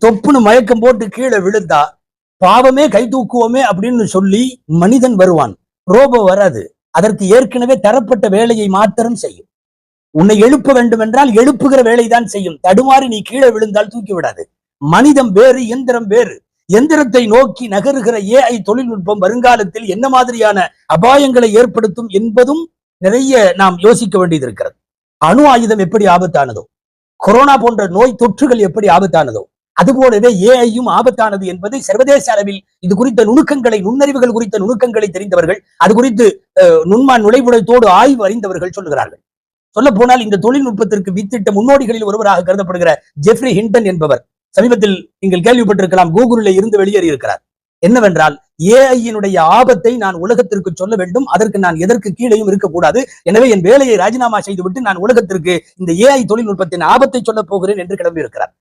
தொப்புன்னு மயக்கம் போட்டு கீழே விழுந்தா பாவமே கை தூக்குவோமே அப்படின்னு சொல்லி மனிதன் வருவான், ரோபோ வராது. அதற்கு ஏற்கனவே தரப்பட்ட வேலையை மாத்திரம் செய்யும். உன்னை எழுப்ப வேண்டும் என்றால் எழுப்புகிற வேலைதான் செய்யும். தடுமாறி நீ கீழே விழுந்தால் தூக்கி விடாது. மனிதம் வேறு, இயந்திரம் வேறு. எந்திரத்தை நோக்கி நகருகிற ஏஐ தொழில்நுட்பம் வருங்காலத்தில் என்ன மாதிரியான அபாயங்களை ஏற்படுத்தும் என்பதும் நிறைய நாம் யோசிக்க வேண்டியது இருக்கிறது. அணு ஆயுதம் எப்படி ஆபத்தானதோ, கொரோனா போன்ற நோய் தொற்றுகள் எப்படி ஆபத்தானதோ, அதுபோலவே ஏஐயும் ஆபத்தானது என்பதை சர்வதேச அளவில் இது குறித்த நுணுக்கங்களை, நுண்ணறிவுகள் குறித்த நுணுக்கங்களை தெரிந்தவர்கள், அது குறித்து நுண்மான் நுழைவுடைத்தோடு ஆய்வு அறிந்தவர்கள் சொல்லுகிறார்கள். சொல்ல போனால் இந்த தொழில்நுட்பத்திற்கு வித்திட்ட முன்னோடிகளில் ஒருவராக கருதப்படுகிற ஜெஃப்ரி ஹிண்டன் என்பவர் சமீபத்தில் நீங்கள் கேள்விப்பட்டிருக்கலாம், கூகுளில் இருந்து வெளியேறி இருக்கிறார். என்னவென்றால், ஏஐயினுடைய ஆபத்தை நான் உலகத்திற்கு சொல்ல வேண்டும், அதற்கு நான் எதற்கு கீழேயும் இருக்கக்கூடாது, எனவே என் வேலையை ராஜினாமா செய்துவிட்டு நான் உலகத்திற்கு இந்த ஏஐ தொழில்நுட்பத்தின் ஆபத்தை சொல்ல போகிறேன் என்று கிளம்பி இருக்கிறார்.